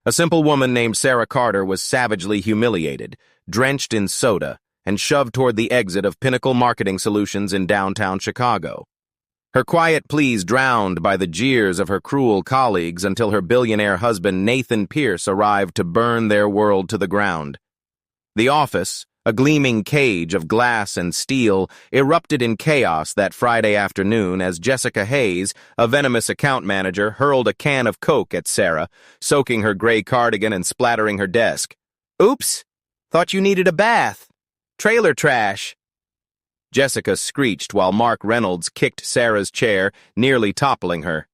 A simple woman named Sarah Carter was savagely humiliated, drenched in soda, and shoved toward the exit of Pinnacle Marketing Solutions in downtown Chicago. Her quiet pleas drowned by the jeers of her cruel colleagues until her billionaire husband Nathan Pierce arrived to burn their world to the ground. The office, a gleaming cage of glass and steel, erupted in chaos that Friday afternoon as Jessica Hayes, a venomous account manager, hurled a can of Coke at Sarah, soaking her gray cardigan and splattering her desk. "Oops! Thought you needed a bath. Trailer trash." Jessica screeched while Mark Reynolds kicked Sarah's chair, nearly toppling her.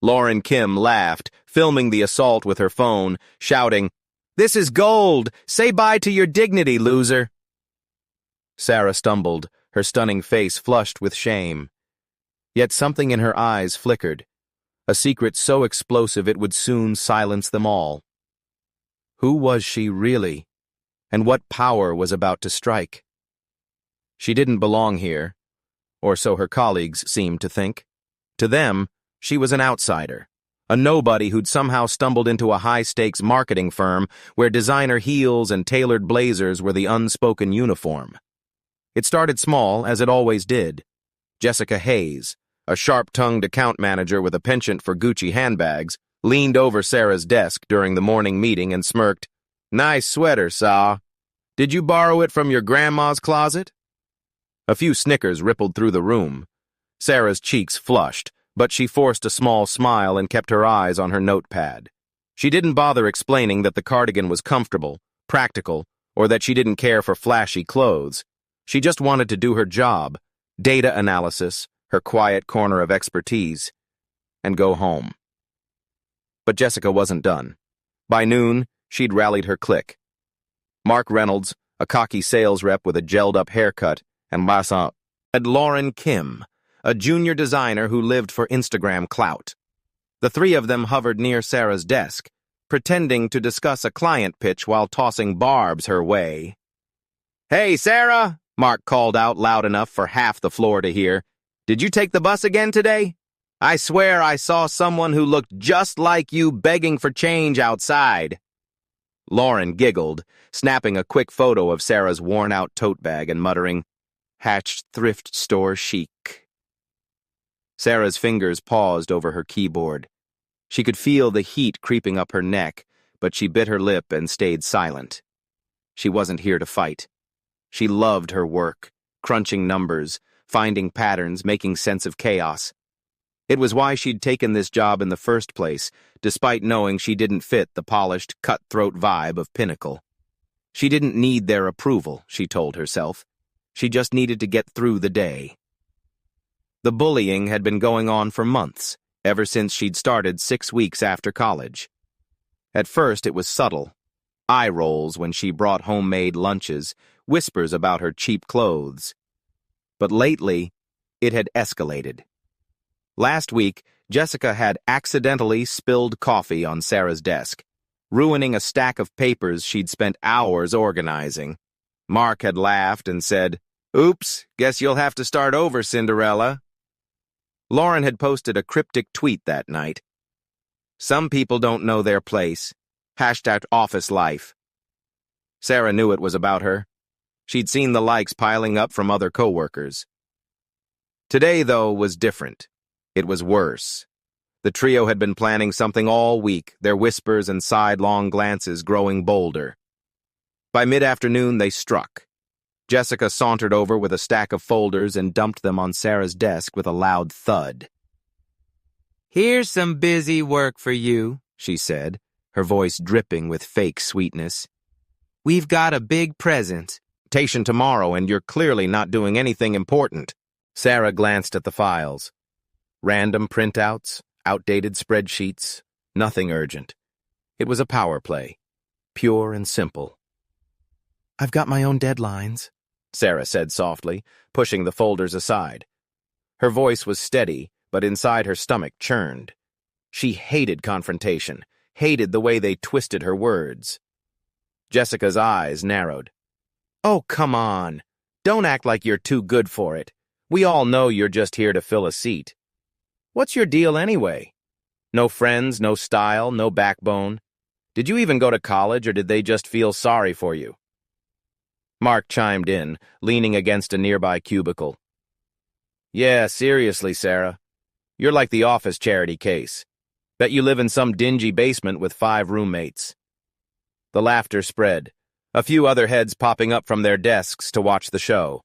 Lauren Kim laughed, filming the assault with her phone, shouting, "This is gold! Say bye to your dignity, loser!" Sarah stumbled, her stunning face flushed with shame. Yet something in her eyes flickered, a secret so explosive it would soon silence them all. Who was she really, and what power was about to strike? She didn't belong here, or so her colleagues seemed to think. To them, she was an outsider, a nobody who'd somehow stumbled into a high-stakes marketing firm where designer heels and tailored blazers were the unspoken uniform. It started small, as it always did. Jessica Hayes, a sharp-tongued account manager with a penchant for Gucci handbags, leaned over Sarah's desk during the morning meeting and smirked. "Nice sweater, Saw. Did you borrow it from your grandma's closet?" A few snickers rippled through the room. Sarah's cheeks flushed, but she forced a small smile and kept her eyes on her notepad. She didn't bother explaining that the cardigan was comfortable, practical, or that she didn't care for flashy clothes. She just wanted to do her job, data analysis, her quiet corner of expertise, and go home. But Jessica wasn't done. By noon, she'd rallied her clique. Mark Reynolds, a cocky sales rep with a gelled-up haircut, and Lauren Kim, a junior designer who lived for Instagram clout. The three of them hovered near Sarah's desk, pretending to discuss a client pitch while tossing barbs her way. "Hey, Sarah!" Mark called out loud enough for half the floor to hear. "Did you take the bus again today? I swear I saw someone who looked just like you begging for change outside." Lauren giggled, snapping a quick photo of Sarah's worn-out tote bag and muttering, "Hatched thrift store chic." Sarah's fingers paused over her keyboard. She could feel the heat creeping up her neck, but she bit her lip and stayed silent. She wasn't here to fight. She loved her work, crunching numbers, finding patterns, making sense of chaos. It was why she'd taken this job in the first place, despite knowing she didn't fit the polished, cutthroat vibe of Pinnacle. She didn't need their approval, she told herself. She just needed to get through the day. The bullying had been going on for months, ever since she'd started 6 weeks after college. At first it was subtle. Eye rolls when she brought homemade lunches, whispers about her cheap clothes. But lately, it had escalated. Last week, Jessica had accidentally spilled coffee on Sarah's desk, ruining a stack of papers she'd spent hours organizing. Mark had laughed and said, "Oops, guess you'll have to start over, Cinderella." Lauren had posted a cryptic tweet that night. "Some people don't know their place. #office life." Sarah knew it was about her. She'd seen the likes piling up from other coworkers. Today, though, was different. It was worse. The trio had been planning something all week, their whispers and sidelong glances growing bolder. By mid-afternoon, they struck. Jessica sauntered over with a stack of folders and dumped them on Sarah's desk with a loud thud. "Here's some busy work for you," she said, her voice dripping with fake sweetness. "We've got a big presentation tomorrow, and you're clearly not doing anything important." Sarah glanced at the files. Random printouts, outdated spreadsheets, nothing urgent. It was a power play, pure and simple. "I've got my own deadlines," Sarah said softly, pushing the folders aside. Her voice was steady, but inside her stomach churned. She hated confrontation, hated the way they twisted her words. Jessica's eyes narrowed. "Oh, come on. Don't act like you're too good for it. We all know you're just here to fill a seat. What's your deal anyway? No friends, no style, no backbone. Did you even go to college, or did they just feel sorry for you? Mark chimed in, leaning against a nearby cubicle. Yeah, seriously, Sarah. You're like the office charity case. Bet you live in some dingy basement with 5 roommates. The laughter spread, a few other heads popping up from their desks to watch the show.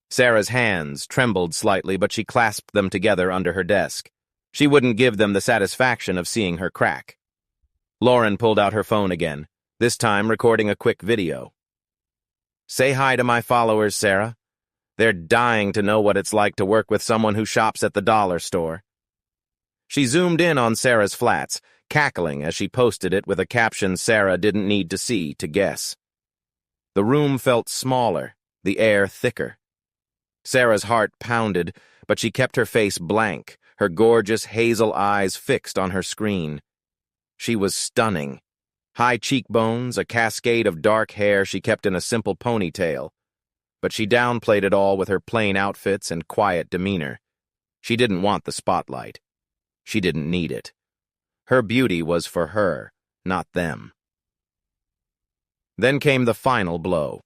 Sarah's hands trembled slightly, but she clasped them together under her desk. She wouldn't give them the satisfaction of seeing her crack. Lauren pulled out her phone again, this time recording a quick video. Say hi to my followers, Sarah. They're dying to know what it's like to work with someone who shops at the dollar store. She zoomed in on Sarah's flats, cackling as she posted it with a caption Sarah didn't need to see to guess. The room felt smaller, the air thicker. Sarah's heart pounded, but she kept her face blank, her gorgeous hazel eyes fixed on her screen. She was stunning. High cheekbones, a cascade of dark hair she kept in a simple ponytail. But she downplayed it all with her plain outfits and quiet demeanor. She didn't want the spotlight. She didn't need it. Her beauty was for her, not them. Then came the final blow.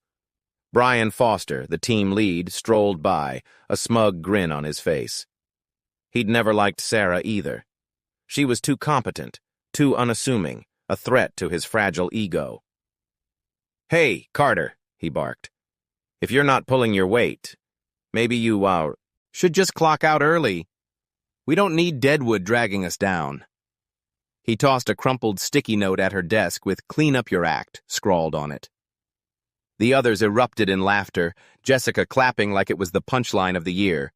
Brian Foster, the team lead, strolled by, a smug grin on his face. He'd never liked Sarah either. She was too competent, too unassuming, a threat to his fragile ego. Hey, Carter, he barked. If you're not pulling your weight, maybe you, should just clock out early. We don't need Deadwood dragging us down. He tossed a crumpled sticky note at her desk with "Clean up your act" scrawled on it. The others erupted in laughter, Jessica clapping like it was the punchline of the year.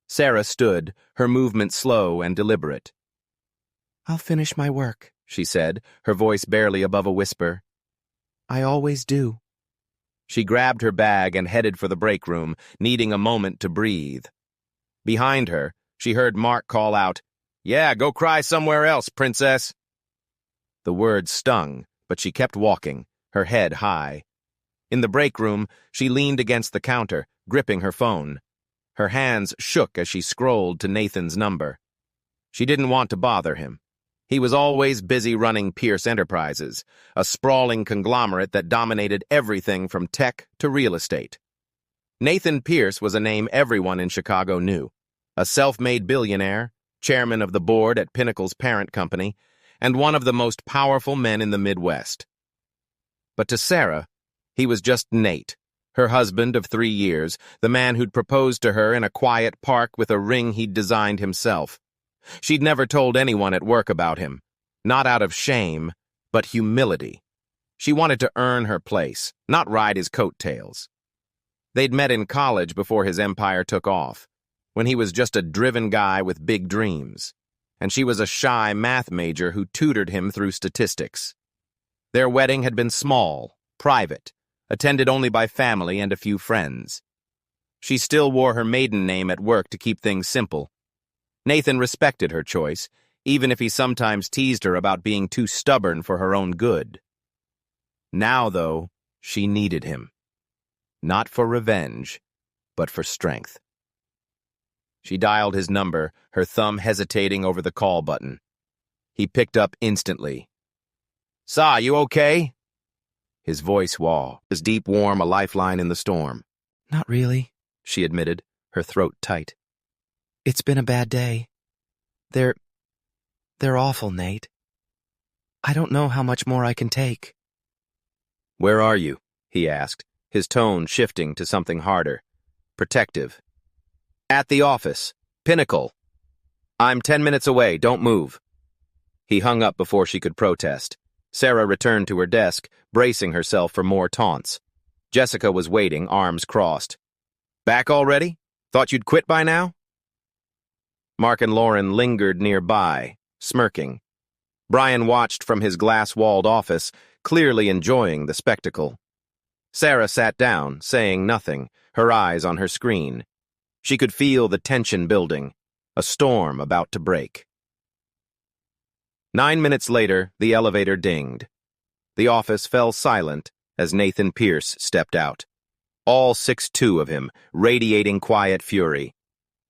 Sarah stood, her movement slow and deliberate. I'll finish my work, she said, her voice barely above a whisper. I always do. She grabbed her bag and headed for the break room, needing a moment to breathe. Behind her, she heard Mark call out, Yeah, go cry somewhere else, princess. The words stung, but she kept walking, her head high. In the break room, she leaned against the counter, gripping her phone. Her hands shook as she scrolled to Nathan's number. She didn't want to bother him. He was always busy running Pierce Enterprises, a sprawling conglomerate that dominated everything from tech to real estate. Nathan Pierce was a name everyone in Chicago knew, a self-made billionaire, chairman of the board at Pinnacle's parent company, and one of the most powerful men in the Midwest. But to Sarah, he was just Nate, her husband of 3 years, the man who'd proposed to her in a quiet park with a ring he'd designed himself. She'd never told anyone at work about him, not out of shame, but humility. She wanted to earn her place, not ride his coattails. They'd met in college before his empire took off, when he was just a driven guy with big dreams, and she was a shy math major who tutored him through statistics. Their wedding had been small, private, attended only by family and a few friends. She still wore her maiden name at work to keep things simple. Nathan respected her choice, even if he sometimes teased her about being too stubborn for her own good. Now, though, she needed him. Not for revenge, but for strength. She dialed his number, her thumb hesitating over the call button. He picked up instantly. "Sa, you okay?" His voice was deep, warm, a lifeline in the storm. "Not really," she admitted, her throat tight. "It's been a bad day. They're awful, Nate. I don't know how much more I can take." "Where are you?" he asked, his tone shifting to something harder, protective. "At the office. Pinnacle. I'm 10 minutes away, don't move." He hung up before she could protest. Sarah returned to her desk, bracing herself for more taunts. Jessica was waiting, arms crossed. "Back already? Thought you'd quit by now?" Mark and Lauren lingered nearby, smirking. Brian watched from his glass-walled office, clearly enjoying the spectacle. Sarah sat down, saying nothing, her eyes on her screen. She could feel the tension building, a storm about to break. 9 minutes later, the elevator dinged. The office fell silent as Nathan Pierce stepped out. All 6'2" of him, radiating quiet fury.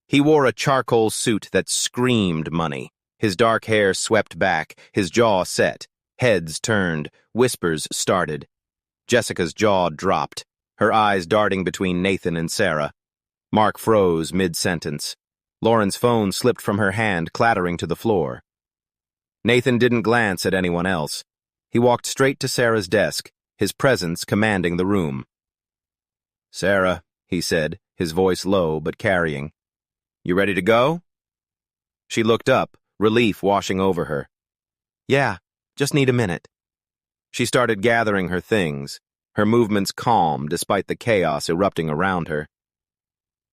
He wore a charcoal suit that screamed money, his dark hair swept back, his jaw set, Heads turned, whispers started. Jessica's jaw dropped, her eyes darting between Nathan and Sarah. Mark froze mid-sentence. Lauren's phone slipped from her hand, clattering to the floor. Nathan didn't glance at anyone else. He walked straight to Sarah's desk, his presence commanding the room. "Sarah," he said, his voice low but carrying. "You ready to go?" She looked up, relief washing over her. "Yeah, just need a minute." She started gathering her things, her movements calm despite the chaos erupting around her.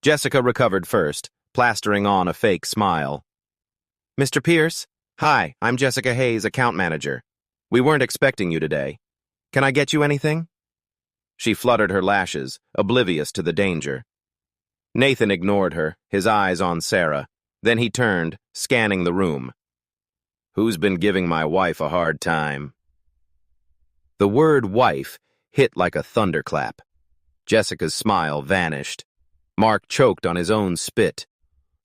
Jessica recovered first, plastering on a fake smile. "Mr. Pierce? Hi, I'm Jessica Hayes, account manager. We weren't expecting you today. Can I get you anything?" She fluttered her lashes, oblivious to the danger. Nathan ignored her, his eyes on Sarah. Then he turned, scanning the room. "Who's been giving my wife a hard time?" The word wife hit like a thunderclap. Jessica's smile vanished. Mark choked on his own spit.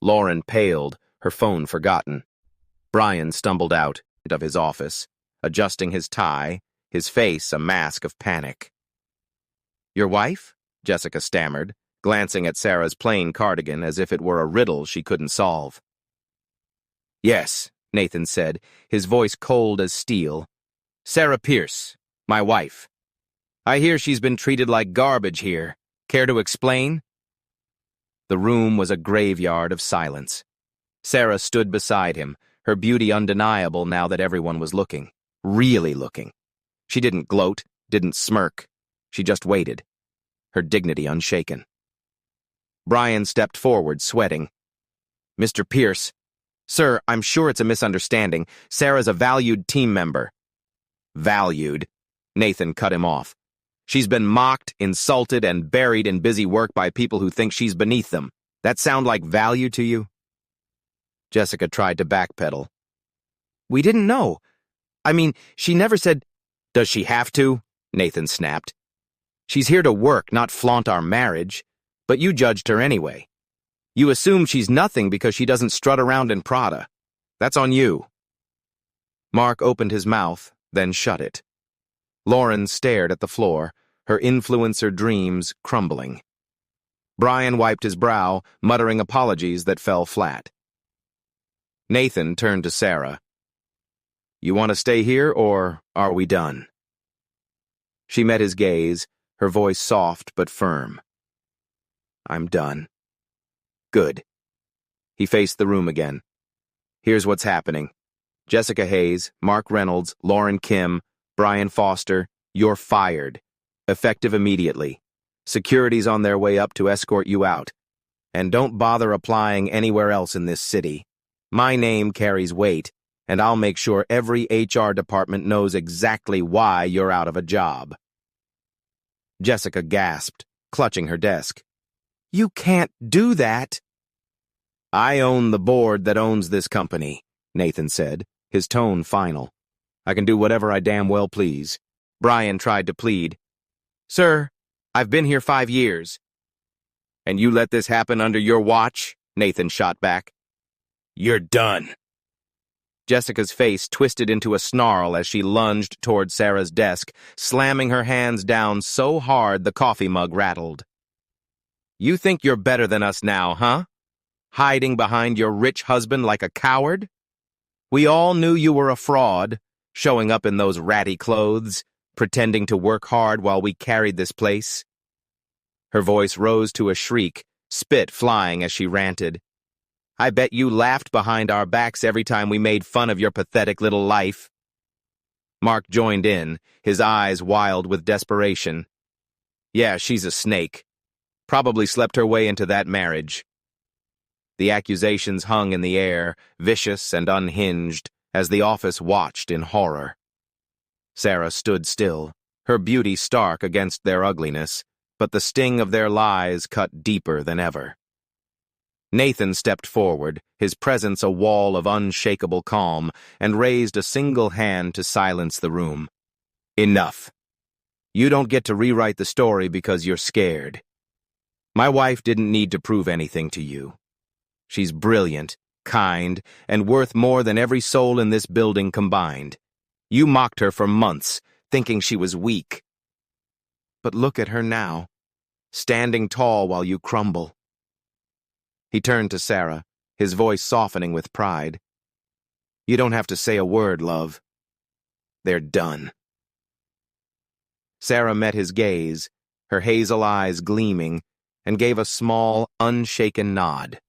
Lauren paled, her phone forgotten. Brian stumbled out of his office, adjusting his tie, his face a mask of panic. "Your wife?" Jessica stammered, glancing at Sarah's plain cardigan as if it were a riddle she couldn't solve. "Yes," Nathan said, his voice cold as steel. "Sarah Pierce, my wife. I hear she's been treated like garbage here. Care to explain?" The room was a graveyard of silence. Sarah stood beside him, her beauty undeniable now that everyone was looking. Really looking. She didn't gloat, didn't smirk. She just waited, her dignity unshaken. Brian stepped forward, sweating. "Mr. Pierce, sir, I'm sure it's a misunderstanding. Sarah's a valued team member." "Valued?" Nathan cut him off. "She's been mocked, insulted, and buried in busy work by people who think she's beneath them. That sound like value to you?" Jessica tried to backpedal. "We didn't know. I mean, she never said—" "Does she have to?" Nathan snapped. "She's here to work, not flaunt our marriage. But you judged her anyway. You assume she's nothing because she doesn't strut around in Prada. That's on you." Mark opened his mouth, then shut it. Lauren stared at the floor, her influencer dreams crumbling. Brian wiped his brow, muttering apologies that fell flat. Nathan turned to Sarah. "You want to stay here, or are we done?" She met his gaze, her voice soft but firm. "I'm done." "Good." He faced the room again. "Here's what's happening. Jessica Hayes, Mark Reynolds, Lauren Kim, Brian Foster, you're fired. Effective immediately. Security's on their way up to escort you out. And don't bother applying anywhere else in this city. My name carries weight, and I'll make sure every HR department knows exactly why you're out of a job." Jessica gasped, clutching her desk. "You can't do that." "I own the board that owns this company," Nathan said, his tone final. "I can do whatever I damn well please." Brian tried to plead. "Sir, I've been here 5 years." "And you let this happen under your watch?" Nathan shot back. "You're done." Jessica's face twisted into a snarl as she lunged toward Sarah's desk, slamming her hands down so hard the coffee mug rattled. "You think you're better than us now, huh? Hiding behind your rich husband like a coward? We all knew you were a fraud, showing up in those ratty clothes, pretending to work hard while we carried this place." Her voice rose to a shriek, spit flying as she ranted. "I bet you laughed behind our backs every time we made fun of your pathetic little life." Mark joined in, his eyes wild with desperation. "Yeah, she's a snake. Probably slept her way into that marriage." The accusations hung in the air, vicious and unhinged, as the office watched in horror. Sarah stood still, her beauty stark against their ugliness, but the sting of their lies cut deeper than ever. Nathan stepped forward, his presence a wall of unshakable calm, and raised a single hand to silence the room. "Enough. You don't get to rewrite the story because you're scared. My wife didn't need to prove anything to you. She's brilliant, kind, and worth more than every soul in this building combined. You mocked her for months, thinking she was weak. But look at her now, standing tall while you crumble." He turned to Sarah, his voice softening with pride. "You don't have to say a word, love. They're done." Sarah met his gaze, her hazel eyes gleaming, and gave a small, unshaken nod.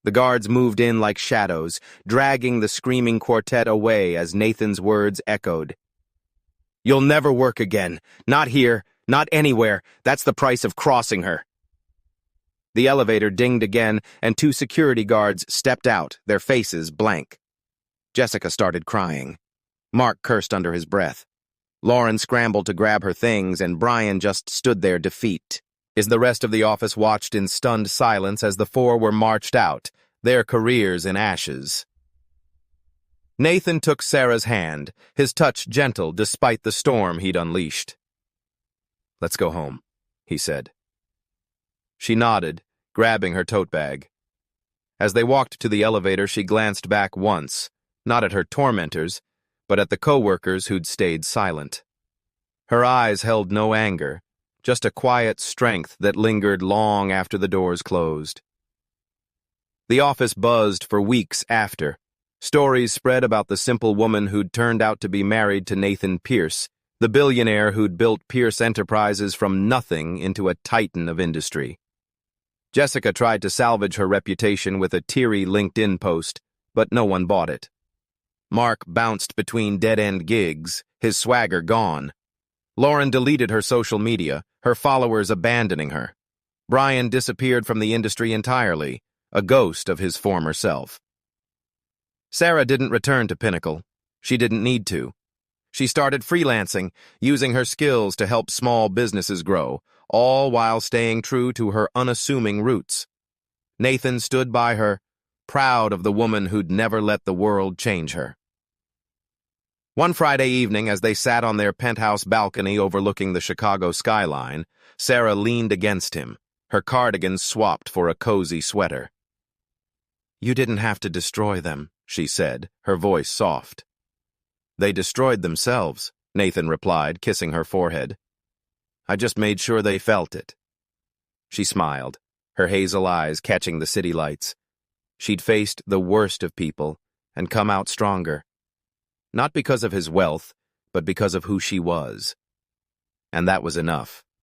The guards moved in like shadows, dragging the screaming quartet away as Nathan's words echoed. "You'll never work again. Not here, not anywhere. That's the price of crossing her." The elevator dinged again, and 2 security guards stepped out, their faces blank. Jessica started crying. Mark cursed under his breath. Lauren scrambled to grab her things, and Brian just stood there defeat. The rest of the office watched in stunned silence as the 4 were marched out, their careers in ashes. Nathan took Sarah's hand, his touch gentle despite the storm he'd unleashed. "Let's go home," he said. She nodded, grabbing her tote bag. As they walked to the elevator, she glanced back once, not at her tormentors, but at the co-workers who'd stayed silent. Her eyes held no anger, just a quiet strength that lingered long after the doors closed. The office buzzed for weeks after. Stories spread about the simple woman who'd turned out to be married to Nathan Pierce, the billionaire who'd built Pierce Enterprises from nothing into a titan of industry. Jessica tried to salvage her reputation with a teary LinkedIn post, but no one bought it. Mark bounced between dead-end gigs, his swagger gone. Lauren deleted her social media, her followers abandoning her. Brian disappeared from the industry entirely, a ghost of his former self. Sarah didn't return to Pinnacle. She didn't need to. She started freelancing, using her skills to help small businesses grow, all while staying true to her unassuming roots. Nathan stood by her, proud of the woman who'd never let the world change her. One Friday evening, as they sat on their penthouse balcony overlooking the Chicago skyline, Sarah leaned against him, her cardigan swapped for a cozy sweater. "You didn't have to destroy them," she said, her voice soft. "They destroyed themselves," Nathan replied, kissing her forehead. "I just made sure they felt it." She smiled, her hazel eyes catching the city lights. She'd faced the worst of people and come out stronger. Not because of his wealth, but because of who she was. And that was enough.